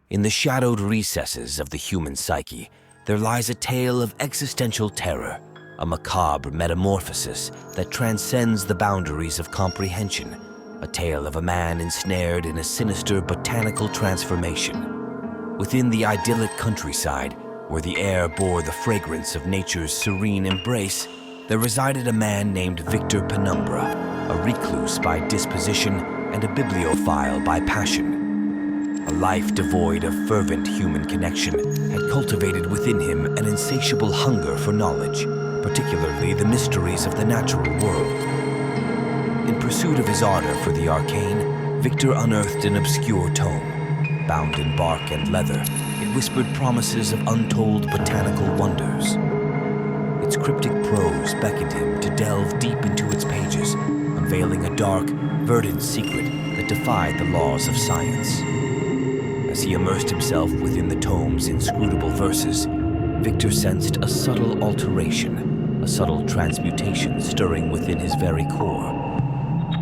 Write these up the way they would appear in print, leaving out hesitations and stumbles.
In the shadowed recesses of the human psyche, there lies a tale of existential terror, a macabre metamorphosis that transcends the boundaries of comprehension, a tale of a man ensnared in a sinister botanical transformation. Within the idyllic countryside, where the air bore the fragrance of nature's serene embrace, there resided a man named Victor Penumbra, a recluse by disposition and a bibliophile by passion. A life devoid of fervent human connection had cultivated within him an insatiable hunger for knowledge, particularly the mysteries of the natural world. In pursuit of his ardor for the arcane, Victor unearthed an obscure tome. Bound in bark and leather, it whispered promises of untold botanical wonders. Its cryptic prose beckoned him to delve deep into its pages, unveiling a dark, verdant secret that defied the laws of science. As he immersed himself within the tome's inscrutable verses, Victor sensed a subtle alteration, a subtle transmutation stirring within his very core.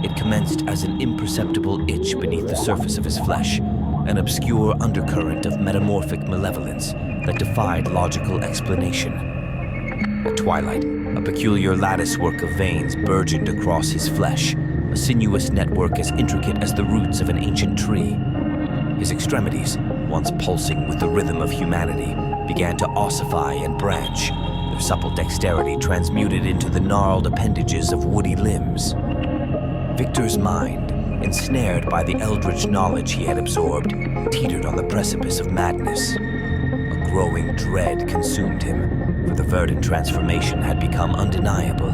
It commenced as an imperceptible itch beneath the surface of his flesh, an obscure undercurrent of metamorphic malevolence that defied logical explanation. At twilight, a peculiar latticework of veins burgeoned across his flesh, a sinuous network as intricate as the roots of an ancient tree. His extremities, once pulsing with the rhythm of humanity, began to ossify and branch, their supple dexterity transmuted into the gnarled appendages of woody limbs. Victor's mind, ensnared by the eldritch knowledge he had absorbed, teetered on the precipice of madness. A growing dread consumed him, for the verdant transformation had become undeniable.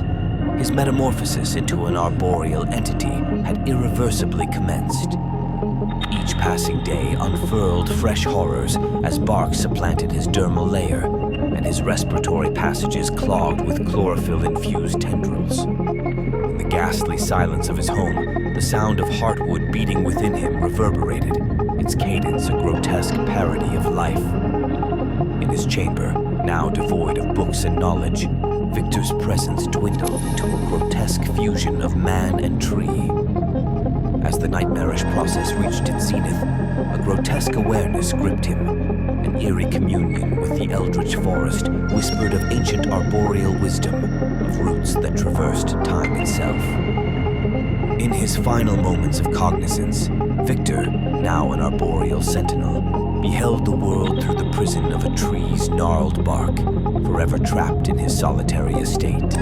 His metamorphosis into an arboreal entity had irreversibly commenced. Each passing day unfurled fresh horrors as bark supplanted his dermal layer, and his respiratory passages clogged with chlorophyll-infused tendrils. In the ghastly silence of his home, the sound of heartwood beating within him reverberated, its cadence a grotesque parody of life. In his chamber, now devoid of books and knowledge, Victor's presence dwindled into a grotesque fusion of man and tree. As the nightmarish process reached its zenith, a grotesque awareness gripped him. An eerie communion with the eldritch forest whispered of ancient arboreal wisdom, of roots that traversed time itself. In his final moments of cognizance, Victor, now an arboreal sentinel, beheld the world through the prison of a tree's gnarled bark, forever trapped in his solitary estate.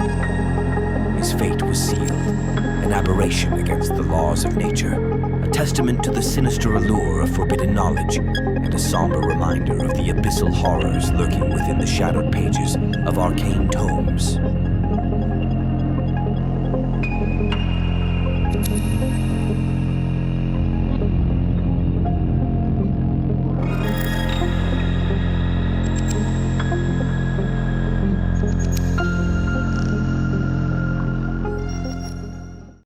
His fate was sealed, an aberration against the laws of nature, a testament to the sinister allure of forbidden knowledge, and a somber reminder of the abyssal horrors lurking within the shadowed pages of arcane tomes.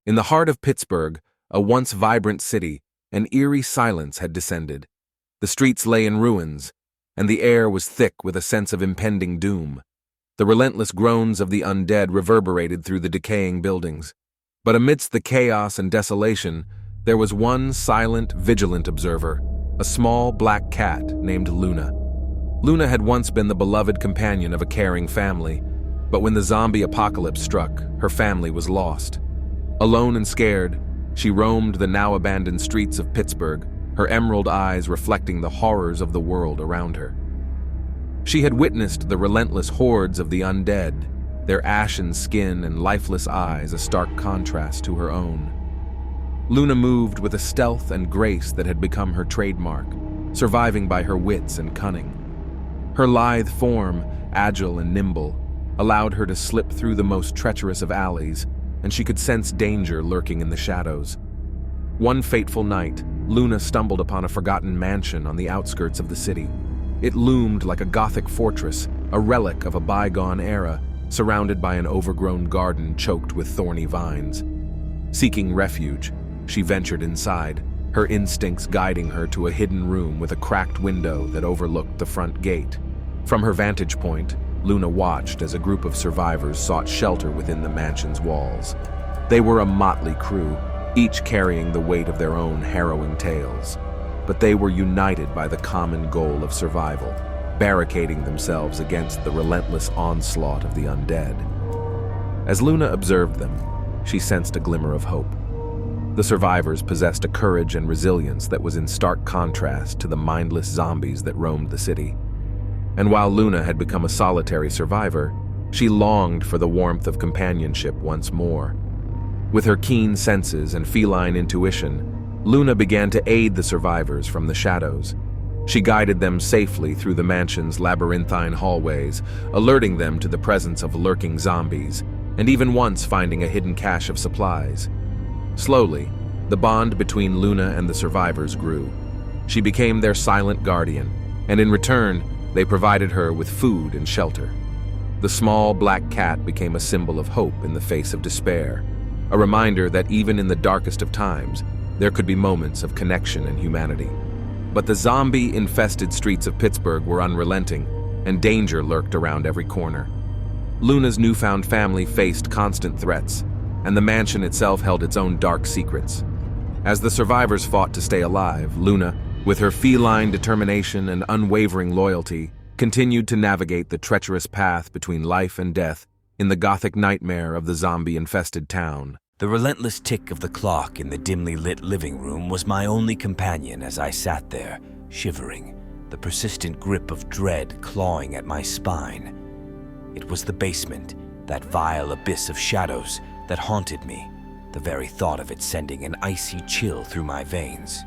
In the heart of Pittsburgh, a once vibrant city, an eerie silence had descended. The streets lay in ruins, and the air was thick with a sense of impending doom. The relentless groans of the undead reverberated through the decaying buildings. But amidst the chaos and desolation, there was one silent, vigilant observer, a small black cat named Luna. Luna had once been the beloved companion of a caring family, but when the zombie apocalypse struck, her family was lost. Alone and scared, she roamed the now-abandoned streets of Pittsburgh, her emerald eyes reflecting the horrors of the world around her. She had witnessed the relentless hordes of the undead, their ashen skin and lifeless eyes a stark contrast to her own. Luna moved with a stealth and grace that had become her trademark, surviving by her wits and cunning. Her lithe form, agile and nimble, allowed her to slip through the most treacherous of alleys, and she could sense danger lurking in the shadows. One fateful night, Luna stumbled upon a forgotten mansion on the outskirts of the city. It loomed like a Gothic fortress, a relic of a bygone era, surrounded by an overgrown garden choked with thorny vines. Seeking refuge, she ventured inside, her instincts guiding her to a hidden room with a cracked window that overlooked the front gate. From her vantage point, Luna watched as a group of survivors sought shelter within the mansion's walls. They were a motley crew, each carrying the weight of their own harrowing tales. but they were united by the common goal of survival, barricading themselves against the relentless onslaught of the undead. As Luna observed them, she sensed a glimmer of hope. The survivors possessed a courage and resilience that was in stark contrast to the mindless zombies that roamed the city. And while Luna had become a solitary survivor, she longed for the warmth of companionship once more. With her keen senses and feline intuition, Luna began to aid the survivors from the shadows. She guided them safely through the mansion's labyrinthine hallways, alerting them to the presence of lurking zombies, and even once finding a hidden cache of supplies. Slowly, the bond between Luna and the survivors grew. She became their silent guardian, and in return, they provided her with food and shelter. The small black cat became a symbol of hope in the face of despair, a reminder that even in the darkest of times, there could be moments of connection and humanity. But the zombie-infested streets of Pittsburgh were unrelenting, and danger lurked around every corner. Luna's newfound family faced constant threats, and the mansion itself held its own dark secrets. As the survivors fought to stay alive, Luna, with her feline determination and unwavering loyalty, continued to navigate the treacherous path between life and death in the gothic nightmare of the zombie-infested town. The relentless tick of the clock in the dimly lit living room was my only companion as I sat there, shivering, the persistent grip of dread clawing at my spine. It was the basement, that vile abyss of shadows that haunted me, the very thought of it sending an icy chill through my veins.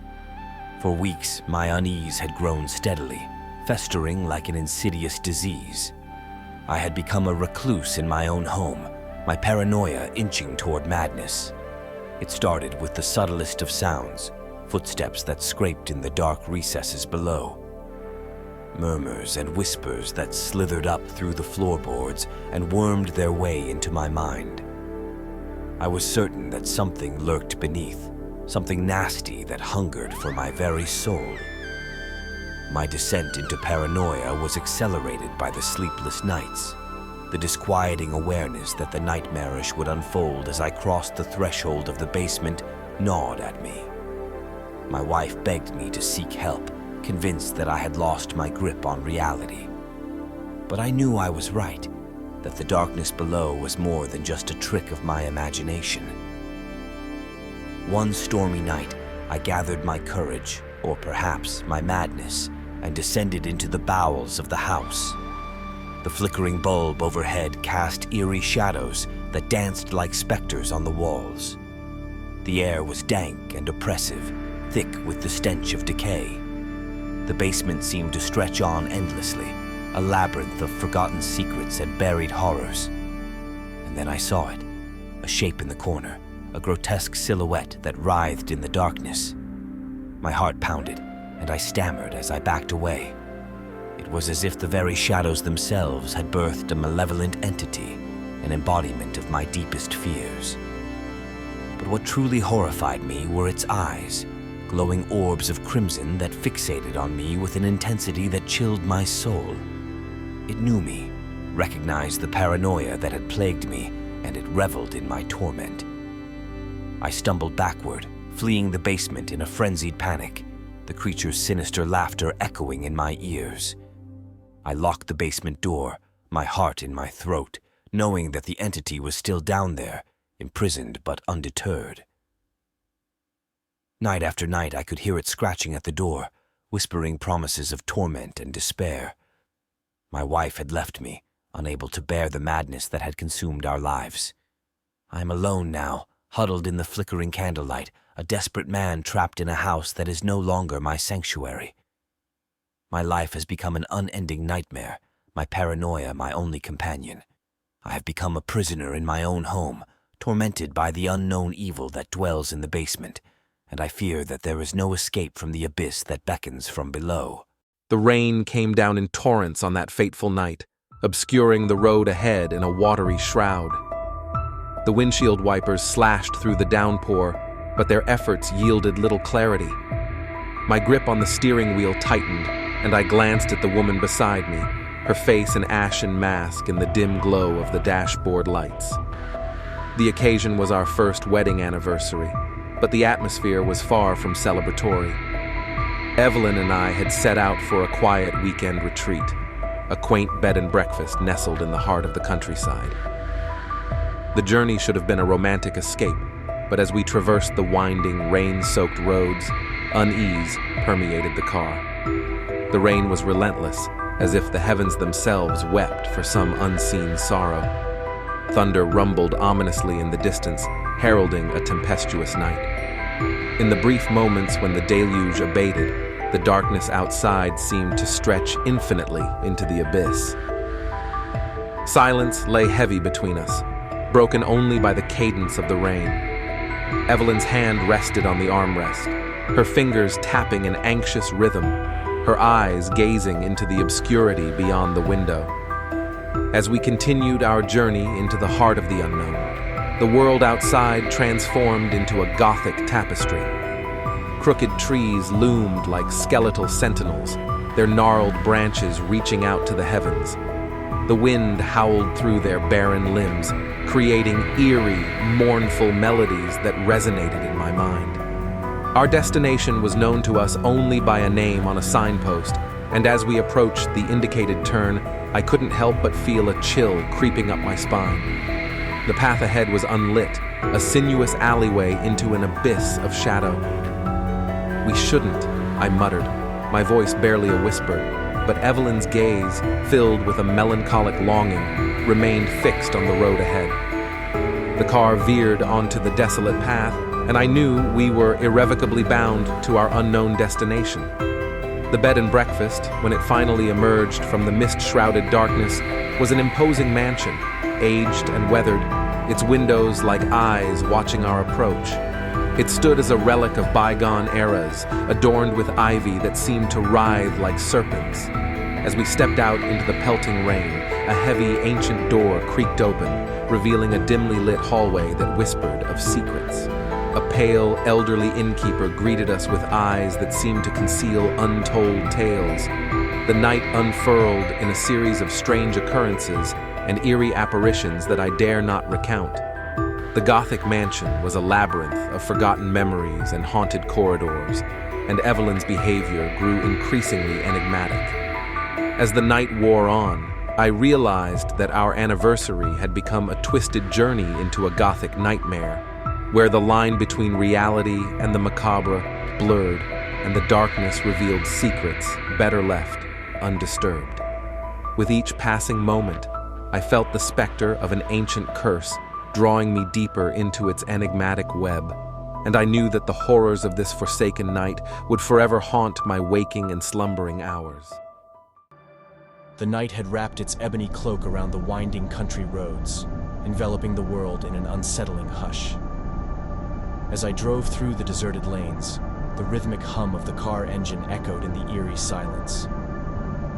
For weeks, my unease had grown steadily, festering like an insidious disease. I had become a recluse in my own home, my paranoia inching toward madness. It started with the subtlest of sounds, footsteps that scraped in the dark recesses below. Murmurs and whispers that slithered up through the floorboards and wormed their way into my mind. I was certain that something lurked beneath, something nasty that hungered for my very soul. My descent into paranoia was accelerated by the sleepless nights, the disquieting awareness that the nightmarish would unfold as I crossed the threshold of the basement gnawed at me. My wife begged me to seek help, convinced that I had lost my grip on reality. But I knew I was right, that the darkness below was more than just a trick of my imagination. One stormy night, I gathered my courage, or perhaps my madness, and descended into the bowels of the house. The flickering bulb overhead cast eerie shadows that danced like specters on the walls. The air was dank and oppressive, thick with the stench of decay. The basement seemed to stretch on endlessly, a labyrinth of forgotten secrets and buried horrors. And then I saw it, a shape in the corner, a grotesque silhouette that writhed in the darkness. My heart pounded, and I stammered as I backed away. It was as if the very shadows themselves had birthed a malevolent entity, an embodiment of my deepest fears. But what truly horrified me were its eyes, glowing orbs of crimson that fixated on me with an intensity that chilled my soul. It knew me, recognized the paranoia that had plagued me, and it reveled in my torment. I stumbled backward, fleeing the basement in a frenzied panic, the creature's sinister laughter echoing in my ears. I locked the basement door, my heart in my throat, knowing that the entity was still down there, imprisoned but undeterred. Night after night I could hear it scratching at the door, whispering promises of torment and despair. My wife had left me, unable to bear the madness that had consumed our lives. I am alone now, huddled in the flickering candlelight, a desperate man trapped in a house that is no longer my sanctuary. My life has become an unending nightmare, my paranoia my only companion. I have become a prisoner in my own home, tormented by the unknown evil that dwells in the basement, and I fear that there is no escape from the abyss that beckons from below. The rain came down in torrents on that fateful night, obscuring the road ahead in a watery shroud. The windshield wipers slashed through the downpour, but their efforts yielded little clarity. My grip on the steering wheel tightened, and I glanced at the woman beside me, her face an ashen mask in the dim glow of the dashboard lights. The occasion was our first wedding anniversary, but the atmosphere was far from celebratory. Evelyn and I had set out for a quiet weekend retreat, a quaint bed and breakfast nestled in the heart of the countryside. The journey should have been a romantic escape, but as we traversed the winding, rain-soaked roads, unease permeated the car. The rain was relentless, as if the heavens themselves wept for some unseen sorrow. Thunder rumbled ominously in the distance, heralding a tempestuous night. In the brief moments when the deluge abated, the darkness outside seemed to stretch infinitely into the abyss. Silence lay heavy between us, broken only by the cadence of the rain. Evelyn's hand rested on the armrest, her fingers tapping an anxious rhythm, her eyes gazing into the obscurity beyond the window. As we continued our journey into the heart of the unknown, the world outside transformed into a Gothic tapestry. Crooked trees loomed like skeletal sentinels, their gnarled branches reaching out to the heavens. The wind howled through their barren limbs, creating eerie, mournful melodies that resonated in my mind. Our destination was known to us only by a name on a signpost, and as we approached the indicated turn, I couldn't help but feel a chill creeping up my spine. The path ahead was unlit, a sinuous alleyway into an abyss of shadow. "We shouldn't," I muttered, my voice barely a whisper, but Evelyn's gaze, filled with a melancholic longing, remained fixed on the road ahead. The car veered onto the desolate path, and I knew we were irrevocably bound to our unknown destination. The bed and breakfast, when it finally emerged from the mist-shrouded darkness, was an imposing mansion, aged and weathered, its windows like eyes watching our approach. It stood as a relic of bygone eras, adorned with ivy that seemed to writhe like serpents. As we stepped out into the pelting rain, a heavy, ancient door creaked open, revealing a dimly lit hallway that whispered of secrets. A pale, elderly innkeeper greeted us with eyes that seemed to conceal untold tales. The night unfurled in a series of strange occurrences and eerie apparitions that I dare not recount. The Gothic mansion was a labyrinth of forgotten memories and haunted corridors, and Evelyn's behavior grew increasingly enigmatic. As the night wore on, I realized that our anniversary had become a twisted journey into a Gothic nightmare, where the line between reality and the macabre blurred, and the darkness revealed secrets better left undisturbed. With each passing moment, I felt the specter of an ancient curse drawing me deeper into its enigmatic web, and I knew that the horrors of this forsaken night would forever haunt my waking and slumbering hours. The night had wrapped its ebony cloak around the winding country roads, enveloping the world in an unsettling hush. As I drove through the deserted lanes, the rhythmic hum of the car engine echoed in the eerie silence.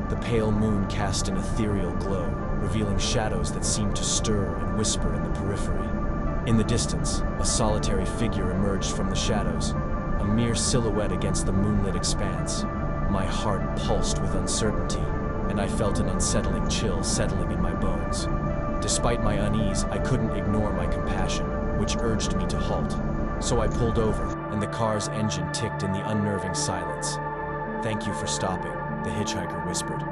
The pale moon cast an ethereal glow, revealing shadows that seemed to stir and whisper in the periphery. In the distance, a solitary figure emerged from the shadows, a mere silhouette against the moonlit expanse. My heart pulsed with uncertainty, and I felt an unsettling chill settling in my bones. Despite my unease, I couldn't ignore my compassion, which urged me to halt. So I pulled over, and the car's engine ticked in the unnerving silence. "Thank you for stopping," the hitchhiker whispered.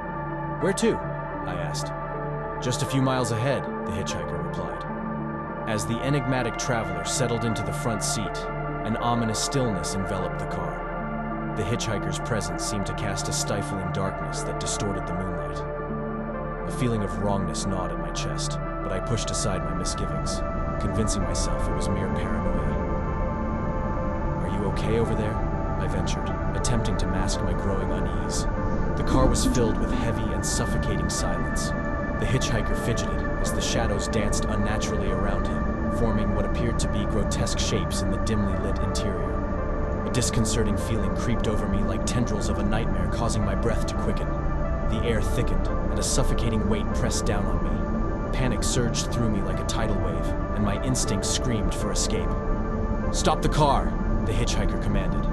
"Where to?" I asked. "Just a few miles ahead," the hitchhiker replied. As the enigmatic traveler settled into the front seat, an ominous stillness enveloped the car. The hitchhiker's presence seemed to cast a stifling darkness that distorted the moonlight. A feeling of wrongness gnawed at my chest, but I pushed aside my misgivings, convincing myself it was mere paranoia. "Are you okay over there?" I ventured, attempting to mask my growing unease. The car was filled with heavy and suffocating silence. The hitchhiker fidgeted as the shadows danced unnaturally around him, forming what appeared to be grotesque shapes in the dimly lit interior. A disconcerting feeling creeped over me like tendrils of a nightmare, causing my breath to quicken. The air thickened, and a suffocating weight pressed down on me. Panic surged through me like a tidal wave, and my instincts screamed for escape. "Stop the car!" the hitchhiker commanded.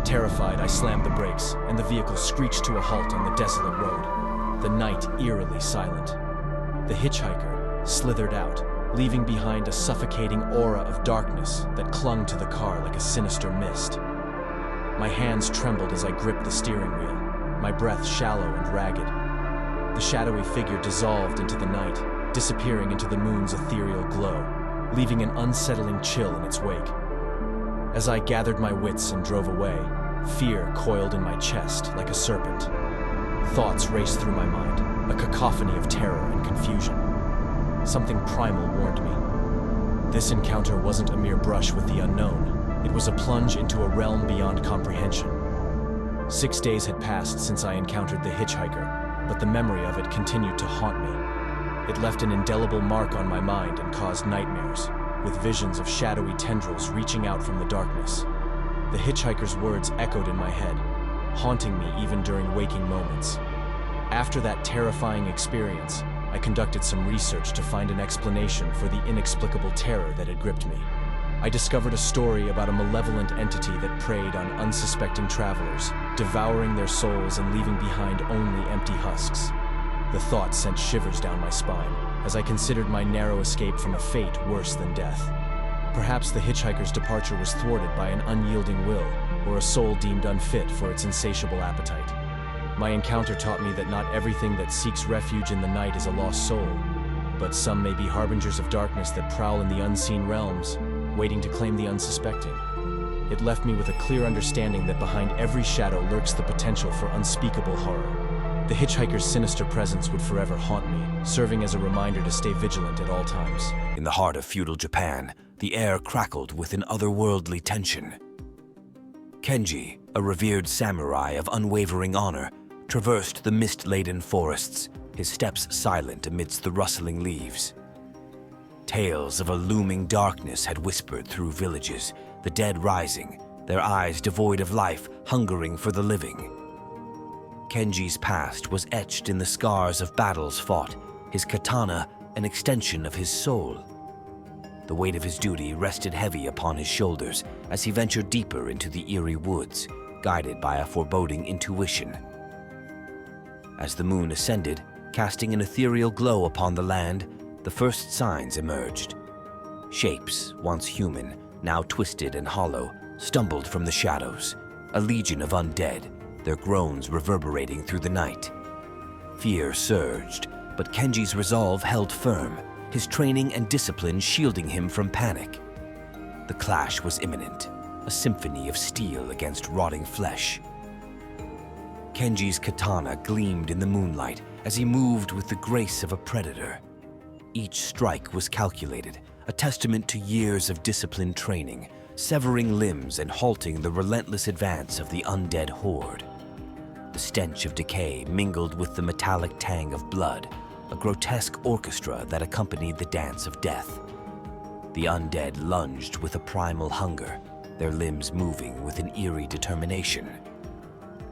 Terrified, I slammed the brakes, and the vehicle screeched to a halt on the desolate road, the night eerily silent. The hitchhiker slithered out, leaving behind a suffocating aura of darkness that clung to the car like a sinister mist. My hands trembled as I gripped the steering wheel, my breath shallow and ragged. The shadowy figure dissolved into the night, disappearing into the moon's ethereal glow, leaving an unsettling chill in its wake. As I gathered my wits and drove away, fear coiled in my chest like a serpent. Thoughts raced through my mind, a cacophony of terror and confusion. Something primal warned me. This encounter wasn't a mere brush with the unknown. It was a plunge into a realm beyond comprehension. 6 days had passed since I encountered the hitchhiker, but the memory of it continued to haunt me. It left an indelible mark on my mind and caused nightmares, with visions of shadowy tendrils reaching out from the darkness. The hitchhiker's words echoed in my head, haunting me even during waking moments. After that terrifying experience, I conducted some research to find an explanation for the inexplicable terror that had gripped me. I discovered a story about a malevolent entity that preyed on unsuspecting travelers, devouring their souls and leaving behind only empty husks. The thought sent shivers down my spine as I considered my narrow escape from a fate worse than death. Perhaps the hitchhiker's departure was thwarted by an unyielding will, or a soul deemed unfit for its insatiable appetite. My encounter taught me that not everything that seeks refuge in the night is a lost soul, but some may be harbingers of darkness that prowl in the unseen realms, waiting to claim the unsuspecting. It left me with a clear understanding that behind every shadow lurks the potential for unspeakable horror. The hitchhiker's sinister presence would forever haunt me, serving as a reminder to stay vigilant at all times. In the heart of feudal Japan, the air crackled with an otherworldly tension. Kenji, a revered samurai of unwavering honor, traversed the mist-laden forests, his steps silent amidst the rustling leaves. Tales of a looming darkness had whispered through villages, the dead rising, their eyes devoid of life, hungering for the living. Kenji's past was etched in the scars of battles fought, his katana an extension of his soul. The weight of his duty rested heavy upon his shoulders as he ventured deeper into the eerie woods, guided by a foreboding intuition. As the moon ascended, casting an ethereal glow upon the land, the first signs emerged. Shapes, once human, now twisted and hollow, stumbled from the shadows, a legion of undead, their groans reverberating through the night. Fear surged, but Kenji's resolve held firm, his training and discipline shielding him from panic. The clash was imminent, a symphony of steel against rotting flesh. Kenji's katana gleamed in the moonlight as he moved with the grace of a predator. Each strike was calculated, a testament to years of disciplined training, severing limbs and halting the relentless advance of the undead horde. The stench of decay mingled with the metallic tang of blood, a grotesque orchestra that accompanied the dance of death. The undead lunged with a primal hunger, their limbs moving with an eerie determination.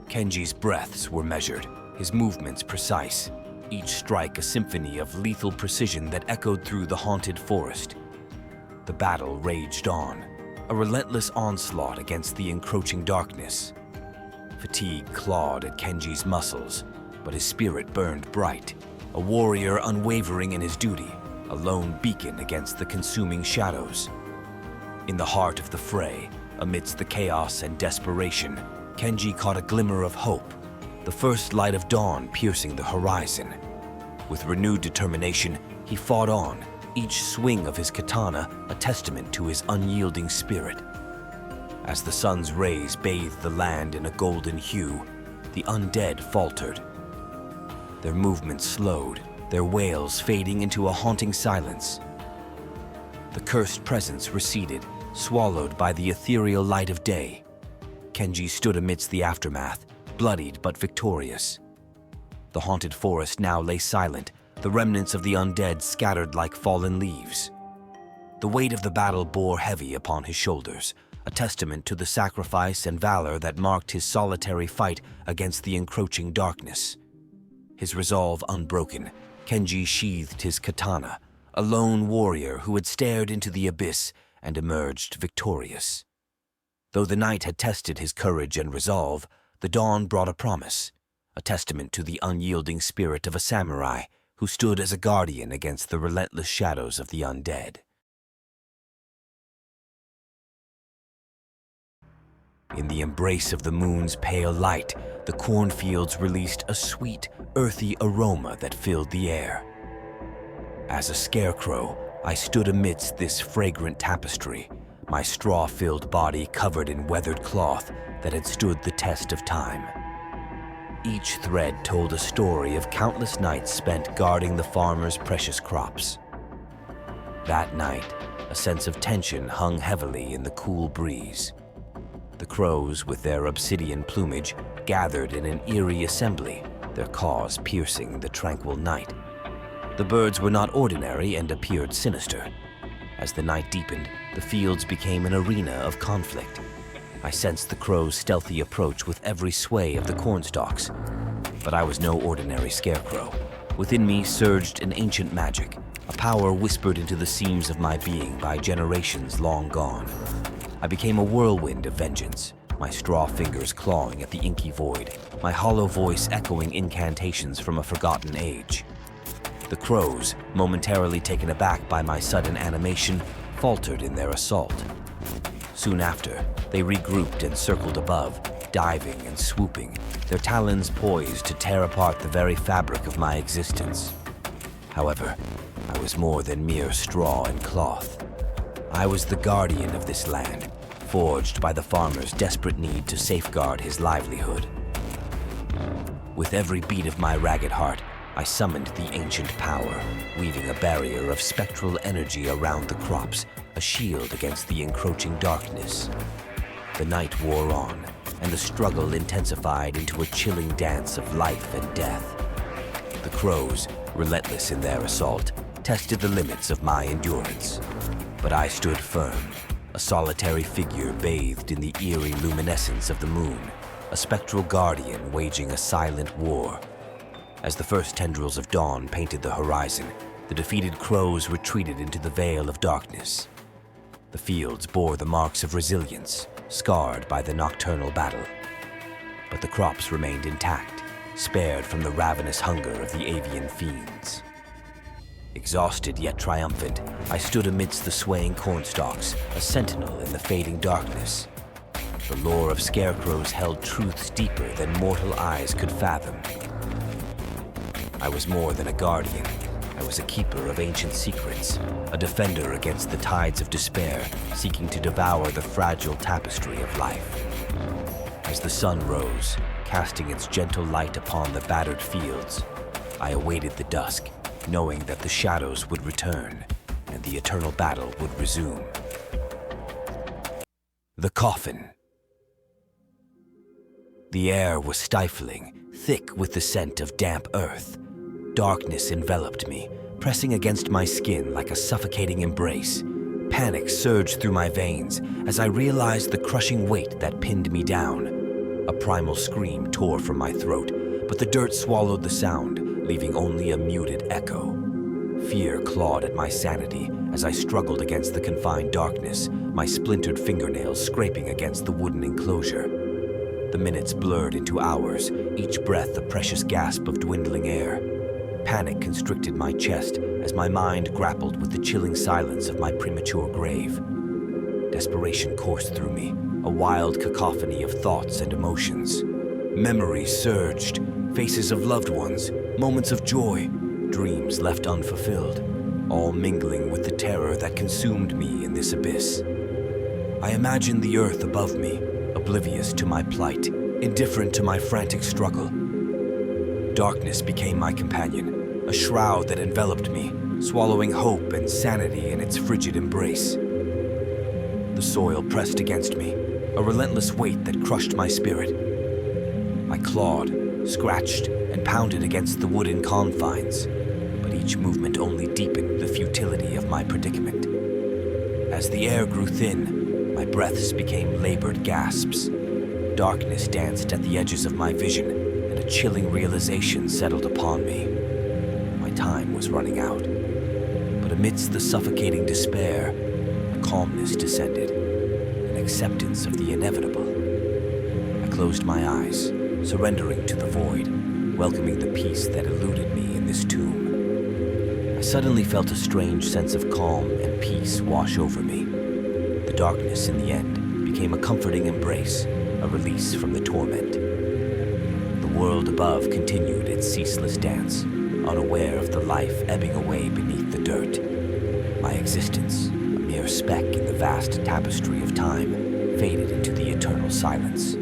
Kenji's breaths were measured, his movements precise, each strike a symphony of lethal precision that echoed through the haunted forest. The battle raged on, a relentless onslaught against the encroaching darkness. Fatigue clawed at Kenji's muscles, but his spirit burned bright, a warrior unwavering in his duty, a lone beacon against the consuming shadows. In the heart of the fray, amidst the chaos and desperation, Kenji caught a glimmer of hope, the first light of dawn piercing the horizon. With renewed determination, he fought on, each swing of his katana a testament to his unyielding spirit. As the sun's rays bathed the land in a golden hue, the undead faltered. Their movements slowed, their wails fading into a haunting silence. The cursed presence receded, swallowed by the ethereal light of day. Kenji stood amidst the aftermath, bloodied but victorious. The haunted forest now lay silent, the remnants of the undead scattered like fallen leaves. The weight of the battle bore heavy upon his shoulders, a testament to the sacrifice and valor that marked his solitary fight against the encroaching darkness. His resolve unbroken, Kenji sheathed his katana, a lone warrior who had stared into the abyss and emerged victorious. Though the night had tested his courage and resolve, the dawn brought a promise, a testament to the unyielding spirit of a samurai who stood as a guardian against the relentless shadows of the undead. In the embrace of the moon's pale light, the cornfields released a sweet, earthy aroma that filled the air. As a scarecrow, I stood amidst this fragrant tapestry, my straw-filled body covered in weathered cloth that had stood the test of time. Each thread told a story of countless nights spent guarding the farmer's precious crops. That night, a sense of tension hung heavily in the cool breeze. The crows, with their obsidian plumage, gathered in an eerie assembly, their caws piercing the tranquil night. The birds were not ordinary and appeared sinister. As the night deepened, the fields became an arena of conflict. I sensed the crows' stealthy approach with every sway of the cornstalks. But I was no ordinary scarecrow. Within me surged an ancient magic, a power whispered into the seams of my being by generations long gone. I became a whirlwind of vengeance, my straw fingers clawing at the inky void, my hollow voice echoing incantations from a forgotten age. The crows, momentarily taken aback by my sudden animation, faltered in their assault. Soon after, they regrouped and circled above, diving and swooping, their talons poised to tear apart the very fabric of my existence. However, I was more than mere straw and cloth. I was the guardian of this land, forged by the farmer's desperate need to safeguard his livelihood. With every beat of my ragged heart, I summoned the ancient power, weaving a barrier of spectral energy around the crops, a shield against the encroaching darkness. The night wore on, and the struggle intensified into a chilling dance of life and death. The crows, relentless in their assault, tested the limits of my endurance. But I stood firm, a solitary figure bathed in the eerie luminescence of the moon, a spectral guardian waging a silent war. As the first tendrils of dawn painted the horizon, the defeated crows retreated into the veil of darkness. The fields bore the marks of resilience, scarred by the nocturnal battle. But the crops remained intact, spared from the ravenous hunger of the avian fiends. Exhausted yet triumphant, I stood amidst the swaying cornstalks, a sentinel in the fading darkness. The lore of scarecrows held truths deeper than mortal eyes could fathom. I was more than a guardian. I was a keeper of ancient secrets, a defender against the tides of despair, seeking to devour the fragile tapestry of life. As the sun rose, casting its gentle light upon the battered fields, I awaited the dusk, knowing that the shadows would return and the eternal battle would resume. The coffin. The air was stifling, thick with the scent of damp earth. Darkness enveloped me, pressing against my skin like a suffocating embrace. Panic surged through my veins as I realized the crushing weight that pinned me down. A primal scream tore from my throat, but the dirt swallowed the sound, leaving only a muted echo. Fear clawed at my sanity as I struggled against the confined darkness, my splintered fingernails scraping against the wooden enclosure. The minutes blurred into hours, each breath a precious gasp of dwindling air. Panic constricted my chest as my mind grappled with the chilling silence of my premature grave. Desperation coursed through me, a wild cacophony of thoughts and emotions. Memories surged, faces of loved ones, moments of joy, dreams left unfulfilled, all mingling with the terror that consumed me in this abyss. I imagined the earth above me, oblivious to my plight, indifferent to my frantic struggle. Darkness became my companion, a shroud that enveloped me, swallowing hope and sanity in its frigid embrace. The soil pressed against me, a relentless weight that crushed my spirit. I clawed, scratched, and pounded against the wooden confines, but each movement only deepened the futility of my predicament. As the air grew thin, my breaths became labored gasps. Darkness danced at the edges of my vision, and a chilling realization settled upon me. My time was running out. But amidst the suffocating despair, a calmness descended, an acceptance of the inevitable. I closed my eyes, surrendering to the void, welcoming the peace that eluded me in this tomb. I suddenly felt a strange sense of calm and peace wash over me. The darkness, in the end, became a comforting embrace, a release from the torment. The world above continued its ceaseless dance, unaware of the life ebbing away beneath the dirt. My existence, a mere speck in the vast tapestry of time, faded into the eternal silence.